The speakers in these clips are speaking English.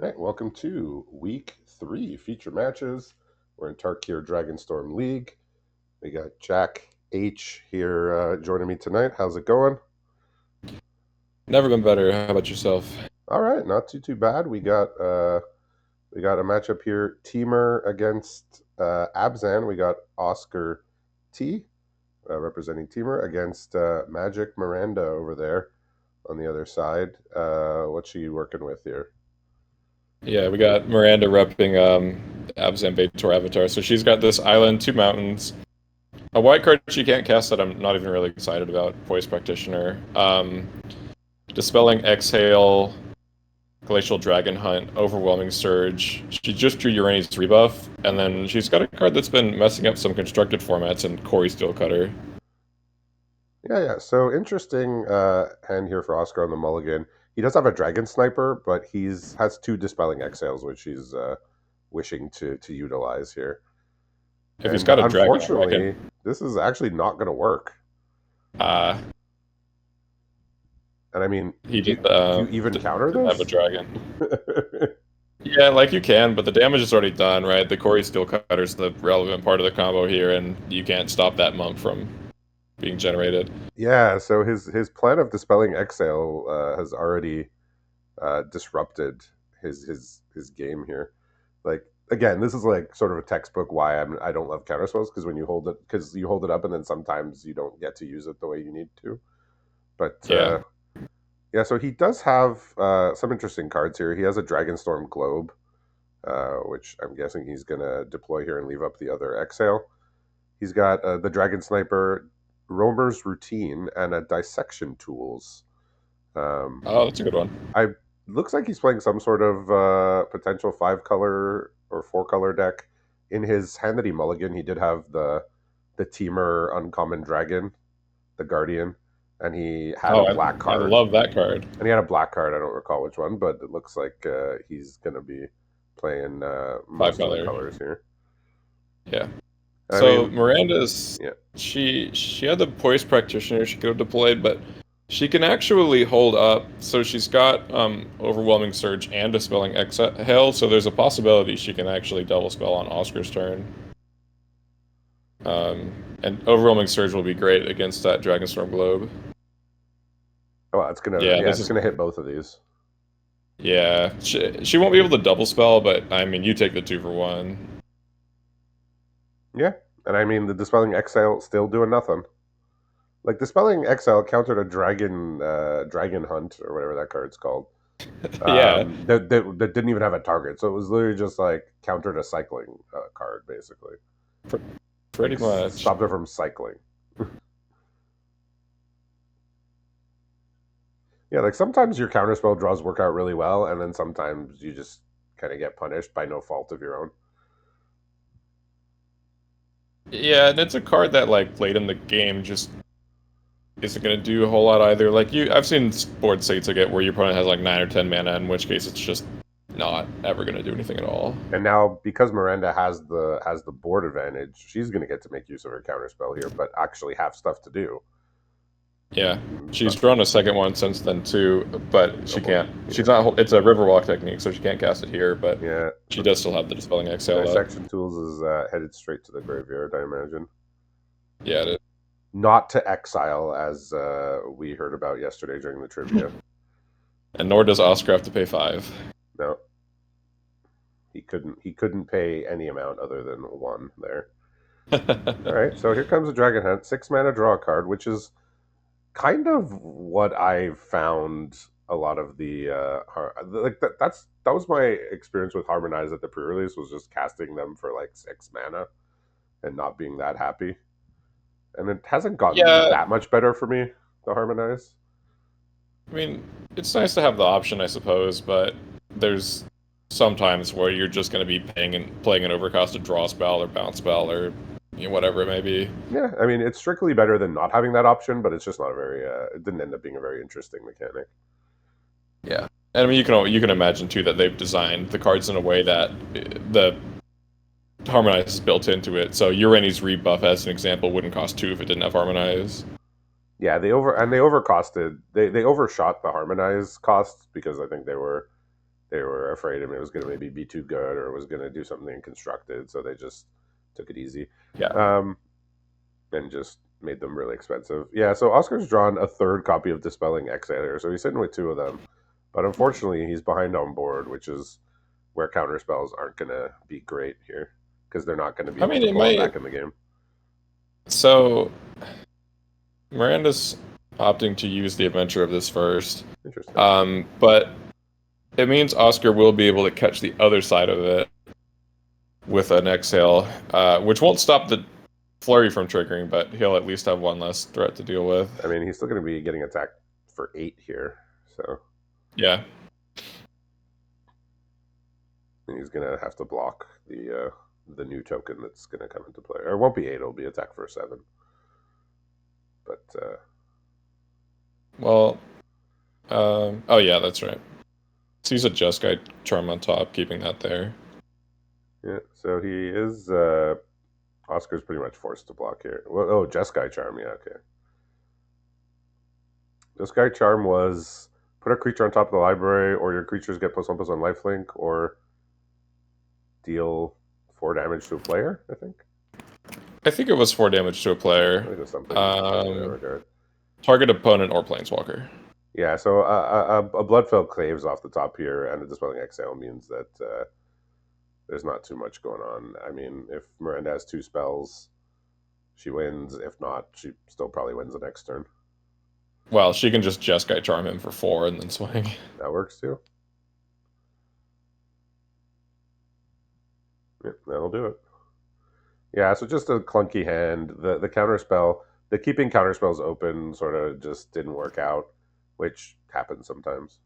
All right, welcome to week 3 feature matches. We're in Tarkir Dragonstorm League. We got Jack H here joining me tonight. How's it going? Never been better. How about yourself? All right, not too bad. We got a matchup here. Teamer against Abzan. We got Oskar T representing Teamer against Magic Miranda over there on the other side. What's she working with here? Yeah, we got Miranda repping Abzan Baitor Avatar. So she's got this island, two mountains, a white card she can't cast that I'm not even really excited about, Voice Practitioner. Dispelling Exhale, Glacial Dragon Hunt, Overwhelming Surge. She just drew Urani's rebuff, and then she's got a card that's been messing up some constructed formats and Corey Steelcutter. Yeah. So interesting hand here for Oscar on the mulligan. He does have a dragon sniper, but he's has two dispelling exhales, which he's wishing to utilize here. If he's And got a dragon, I unfortunately, can. this is actually not going to work. Uh, And I mean, he do just you even counter didn't have a this? dragon. Yeah, like you can, but the damage is already done, right? The Corey Steel Cutter's the relevant part of the combo here, and you can't stop that monk from being generated. Yeah. So his plan of dispelling exhale has already disrupted his game here. Like again, this is like sort of a textbook why I don't love counter spells because when you hold it because you hold it up and then sometimes you don't get to use it the way you need to. But Yeah. yeah, so he does have some interesting cards here. He has a Dragonstorm Globe, which I'm guessing he's gonna deploy here and leave up the other exhale. He's got the Dragon Sniper, Roamer's Routine, and a Dissection Tools. Um, Oh, that's a good one. I looks like he's playing some sort of potential 5 color or 4 color deck. In his hand that he mulligan, he did have the Teamer Uncommon Dragon, the Guardian, and he had Oh, a black I card. love that card. And he had a black card. I don't recall which one, but it looks like he's going to be playing Five most of the color. colors here. Yeah. I So mean, Miranda's yeah. she had the Poise Practitioner she could have deployed, but she can actually hold up. So she's got Overwhelming Surge and Dispelling Exhale, so there's a possibility she can actually double spell on Oscar's turn. And Overwhelming Surge will be great against that Dragonstorm Globe. Oh, it's gonna Yeah, yeah, this it's is gonna hit both of these. yeah. She won't be able to double spell, but I mean, you take the 2 for 1. Yeah, and I mean the dispelling exile still doing nothing. Like dispelling exile countered a dragon hunt or whatever that card's called. Yeah, That didn't even have a target, so it was literally just like countered a cycling card basically. pr Like pretty much. stopped it from cycling. Yeah, like sometimes your counterspell draws work out really well, and then sometimes you just kind of get punished by no fault of your own. Yeah, and it's a card that like late in the game just isn't gonna do a whole lot either. Like I've seen board states I get where your opponent has like 9 or 10 mana, in which case it's just not ever gonna do anything at all. And now because Miranda has the board advantage, she's going to get to make use of her counterspell here, but actually have stuff to do. Yeah, she's But drawn a second one since then too, but oh she boy, can't. yeah, She's not. It's a Riverwalk technique, so she can't cast it here. But yeah. she does still have the Dispelling The Exhale up. dissection tools is headed straight to the graveyard, I imagine. Yeah, it is. Not to exile, as we heard about yesterday during the trivia. And nor does Oscar have to pay 5. No, he couldn't pay any amount other than 1 there. All right, so here comes a Dragon Hunt, 6 mana, draw a card, which is kind of what I found a lot of the like that was my experience with Harmonize at the pre-release, was just casting them for like 6 mana and not being that happy. And it hasn't gotten Yeah, that much better for me, the Harmonize. I mean, it's nice to have the option, I suppose, but there's sometimes where you're just going to be playing an overcasted draw spell or bounce spell or whatever it may be. Yeah, I mean it's strictly better than not having that option, but it's just not a very it didn't end up being a very interesting mechanic. Yeah, and I mean you can imagine too that they've designed the cards in a way that the Harmonize is built into it. So Urani's rebuff, as an example, wouldn't cost 2 if it didn't have Harmonize. Yeah, they overcosted. They overshot the Harmonize costs because I think they were They were afraid it was going to maybe be too good or it was going to do something constructed, so they just took it easy. Yeah. Um, and just made them really expensive. Yeah, so Oscar's drawn a third copy of Dispelling Exile, so he's sitting with two of them. But unfortunately, he's behind on board, which is where counter spells aren't going to be great here because they're not going to be I able mean, to it pull him might. back in the game. So Miranda's opting to use the adventure of this first, Interesting. but it means Oscar will be able to catch the other side of it with an exhale, which won't stop the flurry from triggering, but he'll at least have one less threat to deal with. I mean, he's still going to be getting attacked for 8 here, so Yeah. he's going to have to block the new token that's going to come into play. Or it won't be 8; it'll be attack for 7. But Well, oh yeah, that's right. So he's a Jeskai charm on top, keeping that there. yeah, so he is. Oscar's pretty much forced to block here. Well, oh, Jeskai Charm, yeah, okay. Jeskai Charm was put a creature on top of the library, or your creatures get +1/+1 lifelink, or deal 4 damage to a player, I think. I think it was 4 damage to a I player. think it was something in that regard. Target opponent or planeswalker. Yeah, so a Bloodfell Claves off the top here and a Dispelling Exile means that there's not too much going on. I mean, if Miranda has 2 spells, she wins. If not, she still probably wins the next turn. Well, she can just Jeskai charm him for 4 and then swing. That works too. Yeah, that'll do it. Yeah, so just a clunky hand. The counter spell, the keeping counter spells open sort of just didn't work out, which happens sometimes.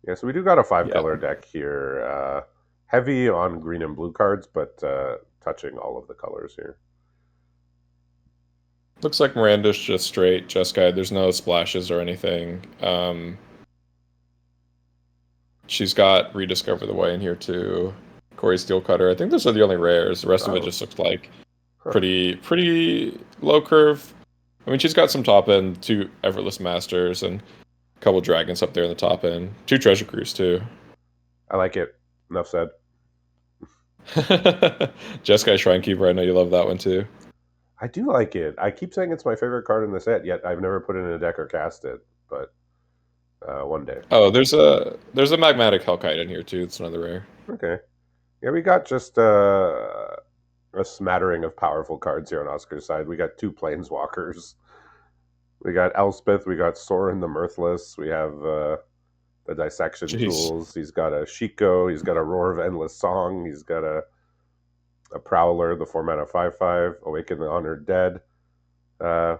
Yeah, so we do got a 5-color deck here. Heavy on green and blue cards, but touching all of the colors here. Looks like Miranda's just straight Jeskai. There's no splashes or anything. She's got Rediscover the Way in here too. Corey Steelcutter. I think those are the only rares. The rest of it just looks like pretty low curve. I mean, she's got some top end, 2 Effortless Masters, and a couple dragons up there in the top end. 2 Treasure Cruise too. I like it. Enough said. Jeskai Shrinekeeper. I know you love that one too. I do like it. I keep saying it's my favorite card in the set, yet I've never put it in a deck or cast it. But one day. Oh, there's a Magmatic Hellkite in here too. It's another rare. Okay. Yeah, we got just a smattering of powerful cards here on Oscar's side. We got 2 Planeswalkers. We got Elspeth. We got Sorin the Mirthless. We have the Dissection Tools. He's got a Shiko. He's got a Roar of Endless Song. He's got a Prowler, the 4-mana 5/5. Awaken the Honored Dead. Yeah,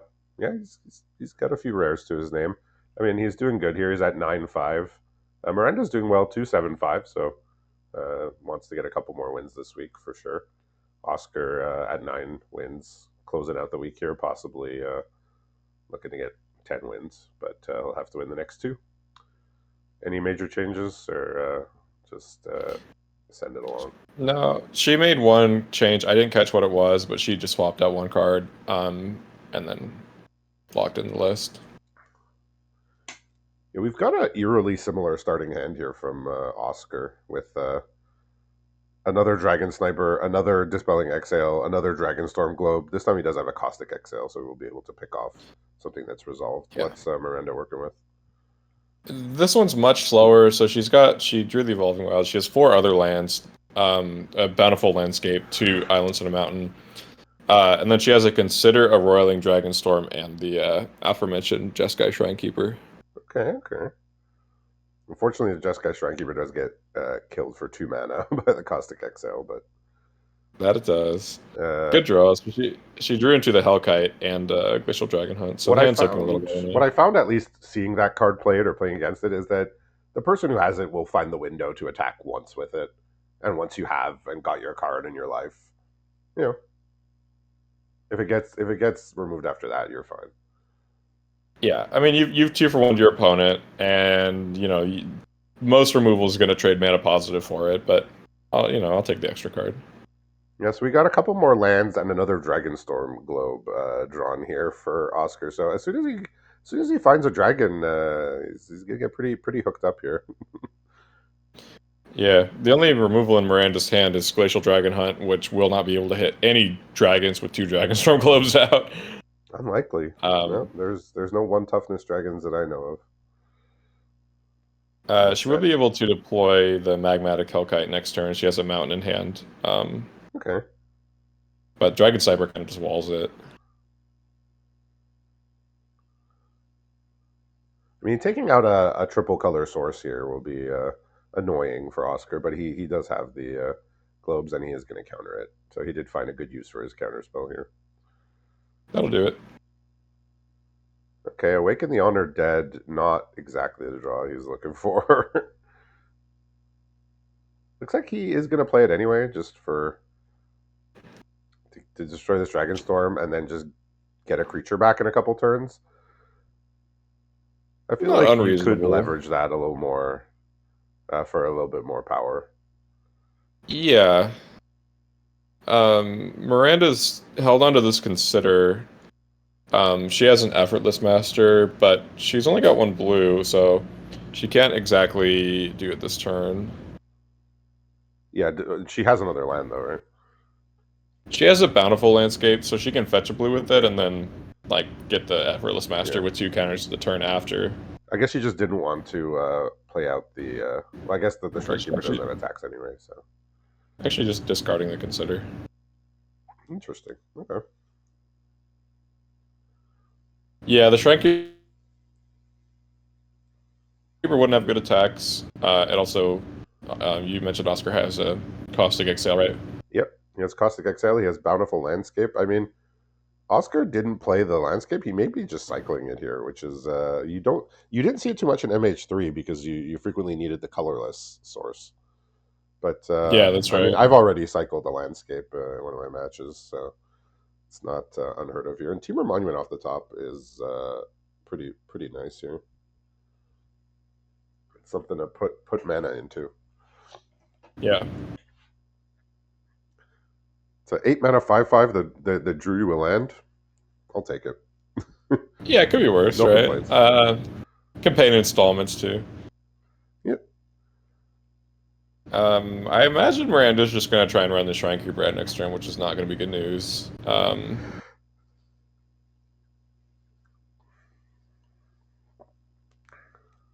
he's got a few rares to his name. I mean, he's doing good here. He's at 9/5. Miranda's doing well too, 7/5. So wants to get a couple more wins this week for sure. Oscar at 9 wins, closing out the week here, possibly looking to get 10 wins, but he'll have to win the next 2. Any major changes, or just send it along? No, she made one change. I didn't catch what it was, but she just swapped out one card and then locked in the list. Yeah, we've got an eerily similar starting hand here from Oscar with another Dragon Sniper, another Dispelling Exhale, another Dragonstorm Globe. This time he does have a Caustic Exhale, so we'll be able to pick off something that's resolved. Yeah. What's Miranda working with? This one's much slower, so she drew the Evolving Wilds. She has 4 other lands, a Bountiful Landscape, 2 islands and a mountain. And then she has a Consider a Roiling Dragonstorm and the aforementioned Jeskai Shrinekeeper. Okay. Unfortunately, the Jeskai Shrinekeeper does get killed for 2 mana by the Caustic Exile, but that it does. Good draws. She drew into the Hellkite and Glacial Dragon Hunt. So what I found, at least seeing that card played or playing against it, is that the person who has it will find the window to attack once with it, and once you have and got your card in your life, you know, if it gets removed after that, you're fine. Yeah, I mean, you've 2 for 1 to your opponent, and most removal is going to trade mana positive for it, but I'll take the extra card. Yeah, so we got a couple more lands and another Dragonstorm Globe drawn here for Oscar. So as soon as he As soon as he finds a dragon, he's gonna get pretty hooked up here. Yeah, the only removal in Miranda's hand is Glacial Dragon Hunt, which will not be able to hit any dragons with 2 Dragonstorm globes out. Unlikely. No, Um, there's no one toughness dragons that I know of. she But will be able to deploy the Magmatic Hellkite next turn. She has a mountain in hand. okay. But Dragon Cyber kind of just walls it. I mean, taking out a triple color source here will be annoying for Oskar, but he does have the globes and he is going to counter it. So he did find a good use for his counter spell here. That'll do it. Okay, Awaken the Honored Dead, not exactly the draw he's looking for. Looks like he is going to play it anyway, just to destroy this Dragonstorm and then just get a creature back in a couple turns. I feel Not like you could unreasonable. leverage that a little more for a little bit more power. Yeah. Miranda's held on to this Consider. She has an Effortless Master, but she's only got 1 blue, so she can't exactly do it this turn. Yeah, she has another land though, right? She has a Bountiful Landscape, so she can fetch a blue with it and then, like, get the Effortless Master Yeah. with 2 counters the turn after. I guess she just didn't want to play out the. Well, I guess the Shrine She's Keeper doesn't have attacks anyway, so. actually just discarding the Consider. Interesting. Okay. Yeah, the Shrine Keeper wouldn't have good attacks. It also, you mentioned Oskar has a Caustic Exhale, right? Yep. He has Caustic Exile. He has Bountiful Landscape. I mean, Oskar didn't play the landscape. He may be just cycling it here, which is you didn't see it too much in MH3 because you frequently needed the colorless source. But Yeah, that's I mean, right. I've already cycled the landscape in one of my matches, so it's not unheard of here. And Temur Monument off the top is pretty nice here. It's something to put mana into. Yeah. So 8 mana 5/5 that drew you a land. I'll take it. Yeah, it could be worse, No right? complaints. Can pay in installments too. Yep. I imagine Miranda's just going to try and run the Shrine Keeper at next turn, which is not going to be good news.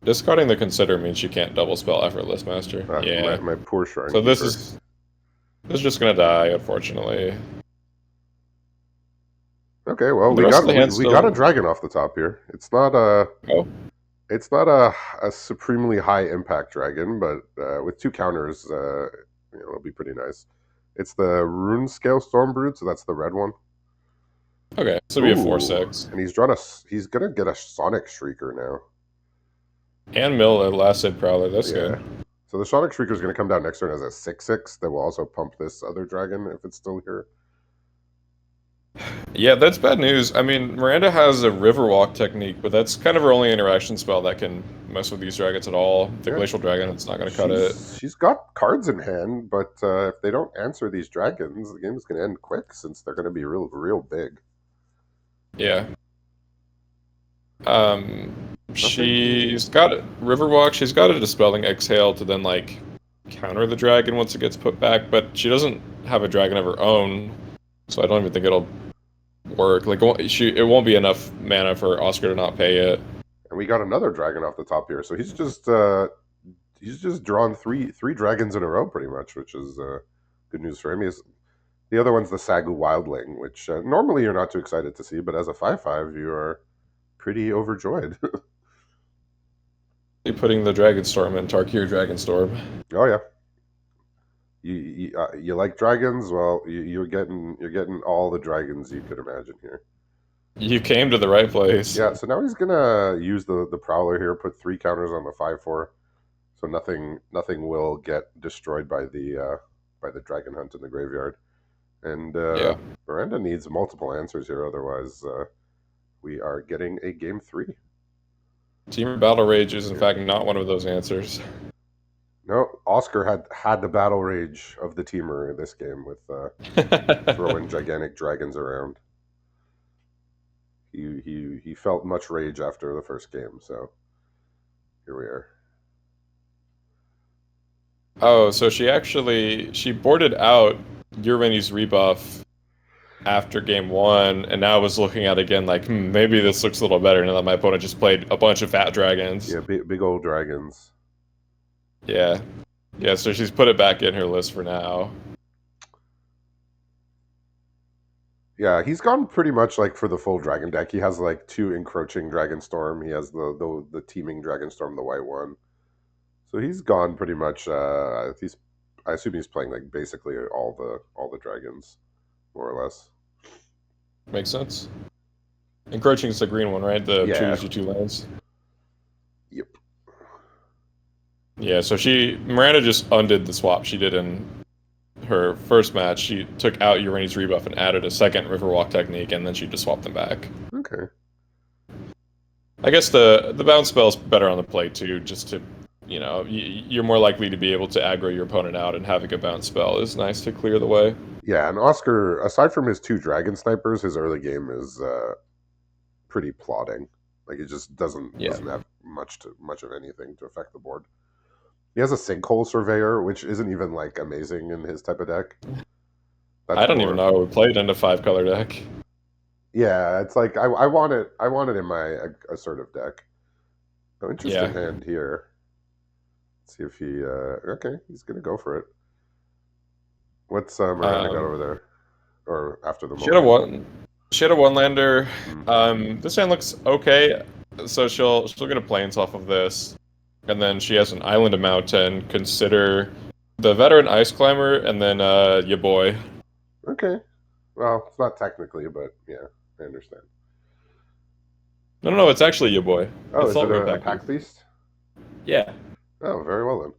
Discarding the Consider means she can't double spell Effortless Master. Yeah. My poor Shrine So Keeper. this is just going to die, unfortunately. Okay, well The rest of the hand we got a still. dragon off the top here. Oh, It's not a supremely high impact dragon, but with 2 counters, it'll be pretty nice. It's the Rune Scale Stormbrood, so that's the red one. okay. This will be a Ooh, 4/6. and he's gonna get a Sonic Shrieker now. And mill a Last Sid Prowler. That's Yeah. good. So the Sonic Shrieker is gonna come down next turn as a 6/6 that will also pump this other dragon if it's still here. Yeah, that's bad news. I mean, Miranda has a Riverwalk technique, but that's kind of her only interaction spell that can mess with these dragons at all. The Yeah, Glacial Dragon, it's not going to cut it. she's got cards in hand, but if they don't answer these dragons, the game is gonna end quick since they're gonna be real big. Yeah. Nothing. She's got Riverwalk. She's got a Dispelling Exhale to then like counter the dragon once it gets put back, but she doesn't have a dragon of her own, so I don't even think it'll work. Like it won't be enough mana for Oskar to not pay it. And we got another dragon off the top here. So he's just drawn three dragons in a row pretty much, which is good news for him. The other one's the Sagu Wildling, which normally you're not too excited to see, but as a 5/5, you are pretty overjoyed. Putting the Dragonstorm in Tarkir Dragonstorm. Oh yeah, you like dragons? Well, you're getting all the dragons you could imagine here. You came to the right place. Yeah, so now he's gonna use the Prowler here, put 3 counters on the 5/4, so nothing will get destroyed by the Dragon Hunt in the graveyard. And Yeah. Miranda needs multiple answers here, otherwise we are getting a game 3. Team Battle Rage is in Yeah. fact not one of those answers. No, Oskar had the battle rage of the teamer in this game with throwing gigantic dragons around. He felt much rage after the first game, so here we are. Oh, so she boarded out Urvani's rebuff after game one, and now I was looking at it again like, maybe this looks a little better now that my opponent just played a bunch of fat dragons. Yeah, big old dragons. Yeah. Yeah, so she's put it back in her list for now. Yeah, he's gone pretty much like for the full dragon deck. He has like two encroaching Dragonstorm. He has the teaming Dragonstorm, the white one. So he's gone pretty much. He's I assume he's playing like basically all the dragons, more or less. Makes sense. Encroaching is the green one, right? The Yeah. 2/2 lands. Yep. Yeah, so Miranda just undid the swap she did in her first match. She took out Urani's rebuff and added a second Riverwalk technique, and then she just swapped them back. Okay. I guess the bounce spell's better on the play too, just to, you're more likely to be able to aggro your opponent out, and having a bounce spell is nice to clear the way. Yeah, and Oskar, aside from his two dragon snipers, his early game is pretty plodding. Like it just Yeah. doesn't have much of anything to affect the board. He has a sinkhole surveyor, which isn't even like amazing in his type of deck. I That's don't even more. know how we played into 5-color deck. Yeah, it's like I want it. I want it in my assertive deck. Oh, interesting Yeah. hand here. Let's see if he. Okay, he's gonna go for it. What's Miranda got Um, over there, or after the she had a mulligan? one. She had a one-lander. Mm. This hand looks okay. So she'll get a plains off of this, and then she has an island of mountain. Consider the veteran ice climber, and then your boy. Okay. Well, it's not technically, but yeah, I understand. No, it's actually your boy. Oh, It's is it Saltgrim a pack pack beast. beast? Yeah. Oh, very well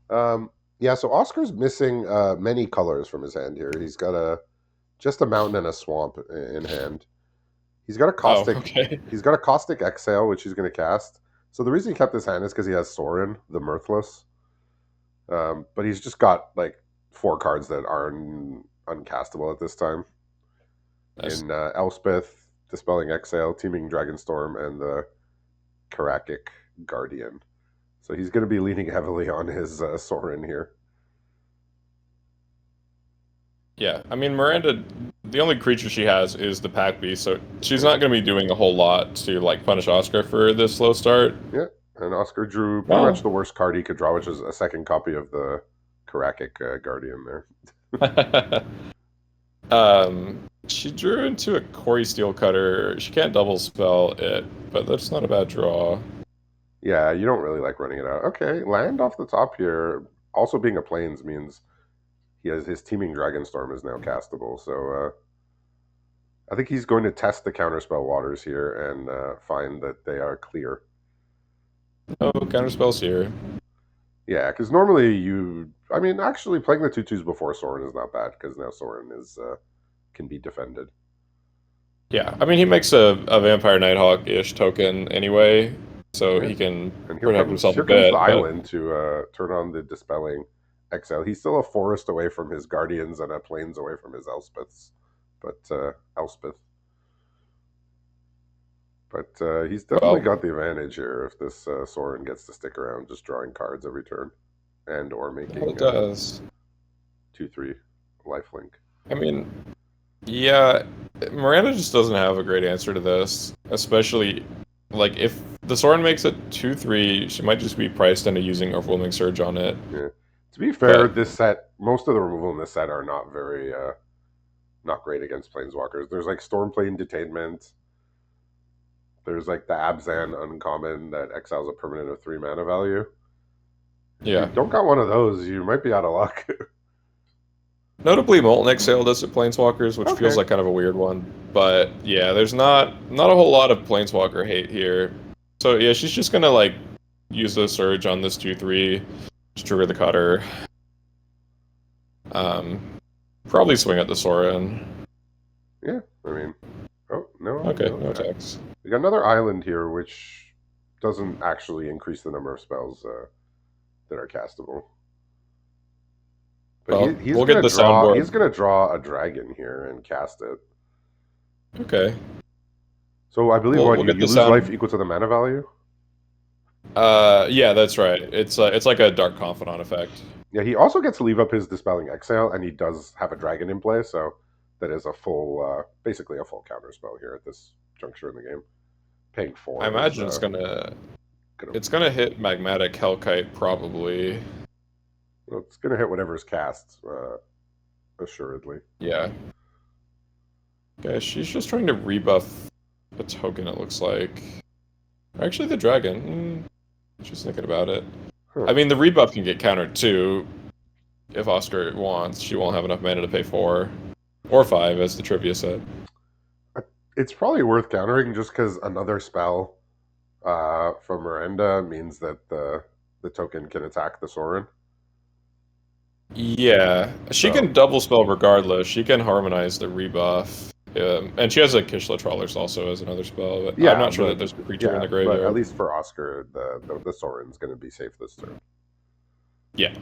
then. Yeah, so Oscar's missing many colors from his hand here. He's got just a mountain and a swamp in hand. He's got a Oh, caustic. okay. He's got a caustic exhale, which he's going to cast. So the reason he kept his hand is because he has Sorin, the Mirthless. But he's just got like four cards that are uncastable at this time. Nice. In Elspeth, Dispelling Exhale, Teeming Dragonstorm, and the Karakic Guardian. So he's going to be leaning heavily on his Sorin here. Yeah, I mean Miranda, the only creature she has is the pack beast, so she's not going to be doing a whole lot to like punish Oscar for this slow start. Yeah, and Oscar drew pretty much Well, the worst card he could draw, which is a second copy of the Karakic Guardian there. she drew into a Quarry Steel Cutter. She can't double spell it, but that's not a bad draw. Yeah, you don't really like running it out. Okay, land off the top here. Also being a plains means he has his teaming Dragonstorm is now castable. So I think he's going to test the counterspell waters here and find that they are clear. No counterspells here. Yeah, because normally I mean, actually playing the 2/2s before Sorin is not bad because now Sorin is can be defended. Yeah, I mean he makes a Vampire Nighthawk-ish token anyway, so Yeah. he can And protect himself a here comes the bit. But island to turn on the dispelling exile. He's still a forest away from his guardians and a plains away from his Elspeths, but Elspeth. But he's definitely well, got the advantage here if this Sorin gets to stick around, just drawing cards every turn, and or it making does. 2/3 lifelink. I mean, yeah, Miranda just doesn't have a great answer to this, especially like if the Soren makes it 2/3, she might just be priced into using Overwhelming Surge on it. Yeah. To be fair, But this set, most of the removal in this set are not very, not great against planeswalkers. There's like Stormplane Detainment. There's like the Abzan uncommon that exiles a permanent of 3 mana value. If you yeah, don't got one of those, you might be out of luck. notably Molten Exhale does it Planeswalkers, which feels Okay. like kind of a weird one. But yeah, there's not a whole lot of Planeswalker hate here. So yeah, she's just gonna like use the Surge on this 2/3 to trigger the cutter. Um, probably swing at the Soren. Yeah, I mean, oh, Okay, no no attack. attacks. We got another island here, which doesn't actually increase the number of spells that are castable. But Well, we'll get the he's soundboard. gonna draw a dragon here and cast it. Okay. So I believe what We'll get you the lose life sound. equal to the mana value. Yeah, that's right. It's like a Dark Confidant effect. Yeah, he also gets to leave up his Dispelling Exhale, and he does have a dragon in play, so that is a full, basically a full counter spell here at this juncture in the game. Paying I 4 is imagine gonna, it's gonna hit Magmatic Hellkite probably. well, it's gonna hit whatever's cast, assuredly. Yeah. Okay, she's just trying to rebuff a token, it looks like. Or actually, the dragon. She's thinking about it. Huh. I mean, the rebuff can get countered too if Oskar wants. She won't have enough mana to pay 4 or 5, as the trivia said. It's probably worth countering just because another spell from Miranda means that the token can attack the Sorin. Yeah, she So can double spell regardless. She can harmonize the rebuff. And she has a Kishla Trawlers also as another spell, but I'm yeah, not sure that there's a creature in the but at graveyard. least for Oscar, the Sorin's going to be safe this turn. Yeah.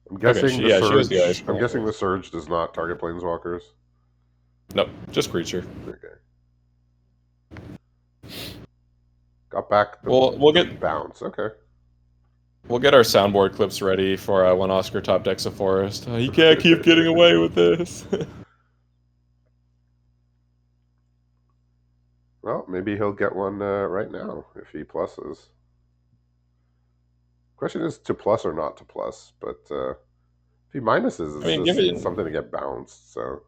I'm Okay, guessing the she has the ice surge. I'm guessing currently. the surge does not target planeswalkers. Nope, just creature. Okay, got back We'll the get bounce. Okay, we'll get our soundboard clips ready for when Oscar top decks a forest. You can't keep getting away with this. well maybe he'll get one right now if he pluses. Question is to plus or not to plus, but if he minuses, I it's mean, just given something to get bounced. So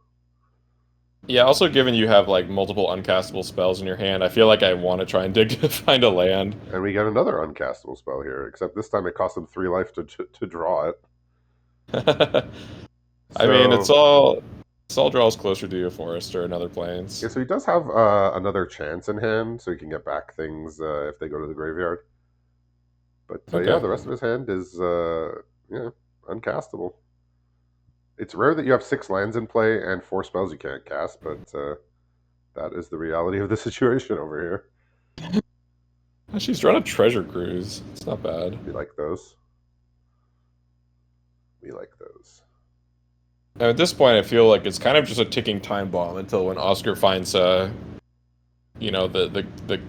yeah, also given you have like multiple uncastable spells in your hand, I feel like I want to try and dig to find a land. and we get another uncastable spell here, except this time it costs him 3 life to draw it. I mean, So it's all draws closer to a forest or another plains. yeah, so he does have another chance in hand, so he can get back things if they go to the graveyard. But yeah, Okay. the rest of his hand is yeah uncastable. It's rare that you have 6 lands in play and 4 spells you can't cast, but that is the reality of the situation over here. She's drawn a treasure cruise. It's not bad. We like those. We like those. And at this point, I feel like it's kind of just a ticking time bomb until when Oscar finds, the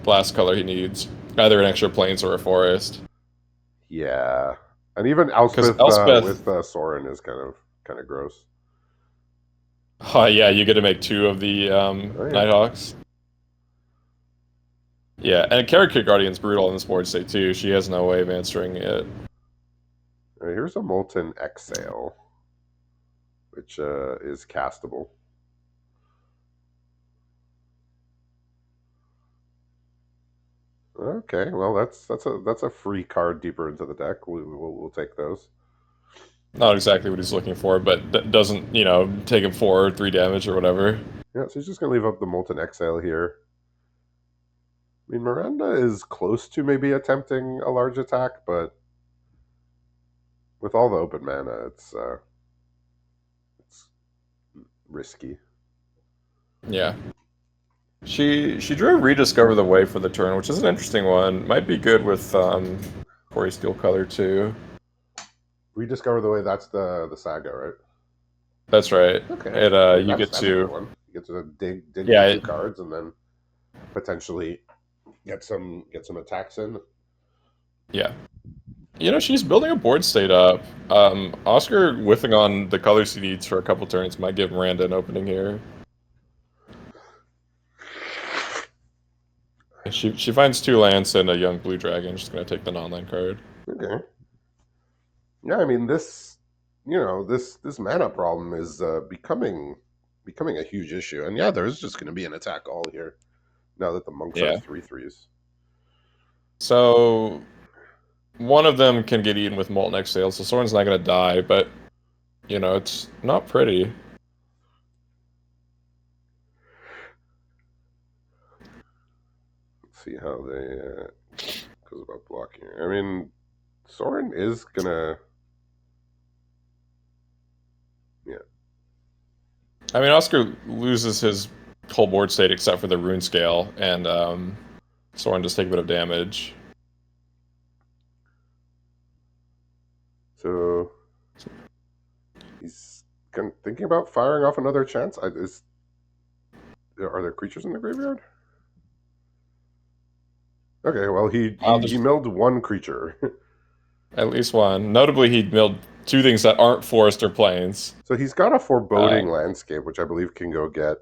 glass color he needs, either an extra plains or a forest. Yeah, and even Because Elspeth Elspeth, with Sorin is kind of gross. oh yeah, you get to make 2 of the Oh yeah. Nighthawks. Yeah, and Character Guardian's brutal in this board state too. She has no way of answering it. Here's a Molten Exhale, which is castable. Okay, well that's a free card deeper into the deck. We'll take those. Not exactly what he's looking for, but doesn't, take him 4 or 3 damage or whatever. Yeah, so he's just gonna leave up the Molten Exhale here. I mean, Miranda is close to maybe attempting a large attack, but with all the open mana, it's risky. Yeah. She drew Rediscover the Way for the turn, which is an interesting one. Might be good with Quarry Steel Color too. Rediscover the Way. That's the saga, right? That's right. Okay, It I mean you that's get that's a good to one. You get to dig for yeah, 2 cards and then potentially get some attacks in. yeah. She's building a board state up. Oscar whiffing on the colors he needs for a couple turns might give Miranda an opening here. She finds 2 lands and a young blue dragon. She's gonna take the non-land card. Okay. Yeah, I mean this mana problem is becoming a huge issue, and yeah, there's just going to be an attack all here now that the monks are Yeah. 3/3s. So one of them can get eaten with Molten Exhale, so Soren's not gonna die, but it's not pretty. Let's see how they goes about blocking. I mean, Soren is gonna yeah. I mean, Oscar loses his whole board state except for the rune scale, and Soren just take a bit of damage. So he's thinking about firing off another chance. Are there creatures in the graveyard? Okay, well he There's milled one creature. at least one. Notably, he milled two things that aren't forest or plains. So he's got a Uh, foreboding landscape, which I believe can go get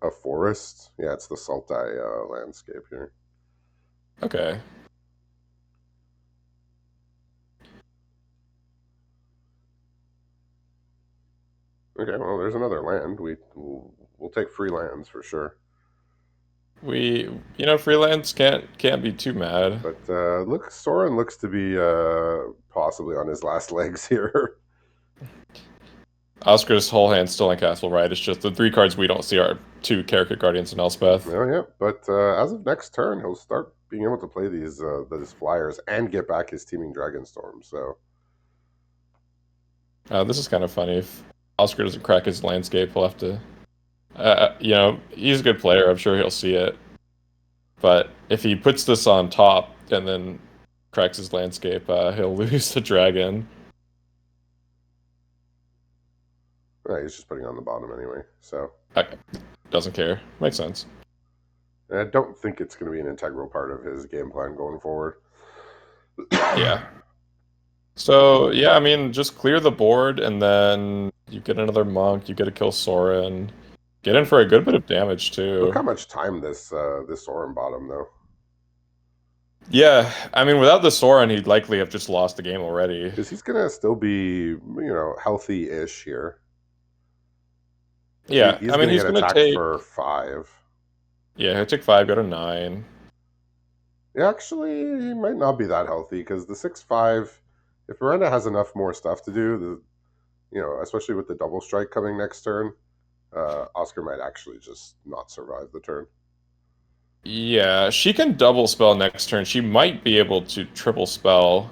a forest. Yeah, it's the Sultai landscape here. okay. Okay, well, there's another land. We'll take free lands for sure. Freelance can't be too mad. But look, Soren looks to be possibly on his last legs here. Oscar's whole hand's still in Castle, right? It's just the three cards we don't see are two Character Guardians and Elspeth. Oh yeah, but as of next turn, he'll start being able to play these flyers and get back his teaming Dragonstorm. So This is kind of funny. If Oscar doesn't crack his landscape, he'll have to. He's a good player. I'm sure he'll see it. But if he puts this on top and then cracks his landscape, he'll lose the dragon. he's just putting it on the bottom anyway. So Okay. Doesn't care. Makes sense. I don't think it's going to be an integral part of his game plan going forward. Yeah. So, yeah, I mean, just clear the board, and then you get another monk, you get to kill Soren. Get in for a good bit of damage, Look too. how much time this Soren bought him, though. Yeah, I mean, without the Soren, he'd likely have just lost the game already. Because he's going to still be, healthy-ish here. Yeah, He's I mean, going to he's get going to attacked take... for 5. Yeah, he'll take 5, go to 9. Actually, he might not be that healthy because the 6/5, if Miranda has enough more stuff to do, especially with the double strike coming next turn, Oskar might actually just not survive the turn. Yeah, she can double spell next turn. She might be able to triple spell.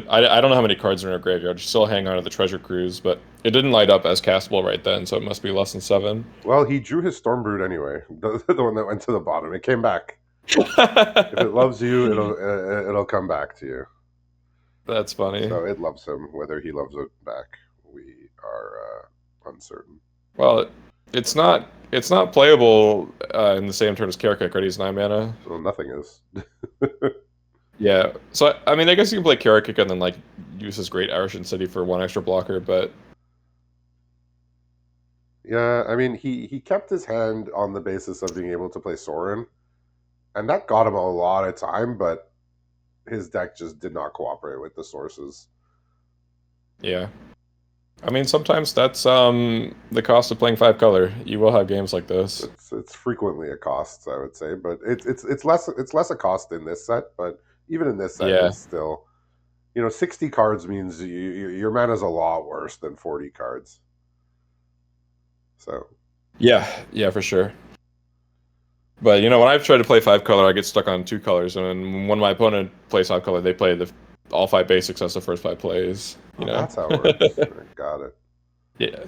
I don't know how many cards are in her graveyard. She's still hanging on to the Treasure Cruise, but it didn't light up as castable right then, so it must be less than 7. Well, he drew his Stormbrood anyway, the one that went to the bottom. It came back. If it loves you, it'll come back to you. That's funny. So it loves him. Whether he loves it back, we are uncertain. Well, it's not playable in the same turn as Karaka He's 9 mana. Well, nothing is. Yeah, so I mean, I guess you can play Karaka and then like use his Great Arishan City for 1 extra blocker, but Yeah, I mean, he kept his hand on the basis of being able to play Soren, and that got him a lot of time, but his deck just did not cooperate with the sources. yeah. I mean, sometimes that's the cost of playing 5 color. You will have games like this. It's frequently a cost, I would say, but it's less a cost in this set, but even in this set, Yeah. it's still 60 cards means your mana's a lot worse than 40 cards. So Yeah, for sure. But when I've tried to play 5 color, I get stuck on 2 colors, and when my opponent plays 5 color, they play all 5 basics as the first 5 plays. That's how it works. Got it. Yeah.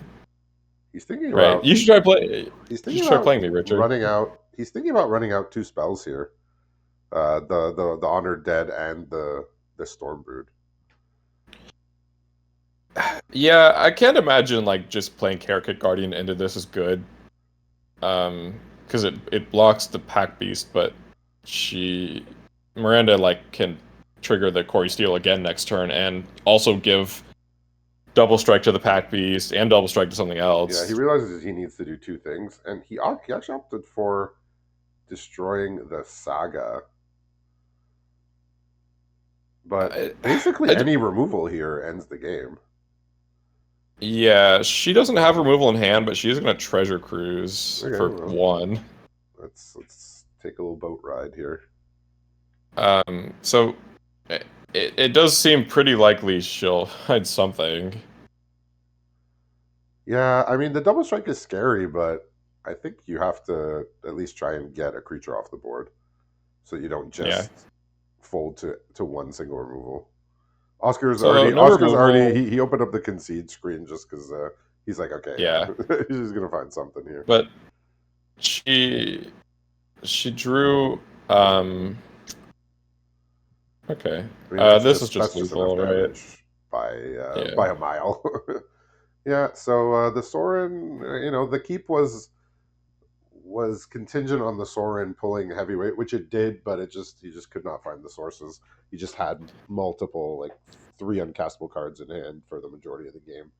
He's thinking Right. about. You should try play. He's You thinking should try about playing me, Richard. running out. He's thinking about running out 2 spells here. The Honored Dead and the Stormbrood. Yeah, I can't imagine like just playing Karaka Guardian into this is good. Because it blocks the Pack Beast, but Miranda like can trigger the Quarry Steel again next turn and also give double strike to the Pack Beast and double strike to something else. Yeah, he realizes he needs to do 2 things, and he actually opted for destroying the Saga. But basically, any removal here ends the game. Yeah, she doesn't have removal in hand, but she is going to Treasure Cruise for 1. Let's take a little boat ride here. So it does seem pretty likely she'll hide something. Yeah, I mean the double strike is scary, but I think you have to at least try and get a creature off the board, so you don't just fold to 1 single removal. Oscar's already he opened up the concede screen just because he's like, okay, yeah, he's just gonna find something here. But she drew. Okay, I mean, this is just lethal, right? By a mile. Yeah, so the Soren, the keep was contingent on the Soren pulling heavyweight, which it did, but he just could not find the sources. He just had multiple, like three uncastable cards in hand for the majority of the game.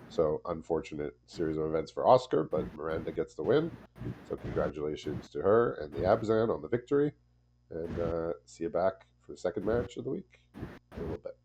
So unfortunate series of events for Oskar, but Miranda gets the win. So congratulations to her and the Abzan on the victory, and see you back for the second match of the week in a little bit.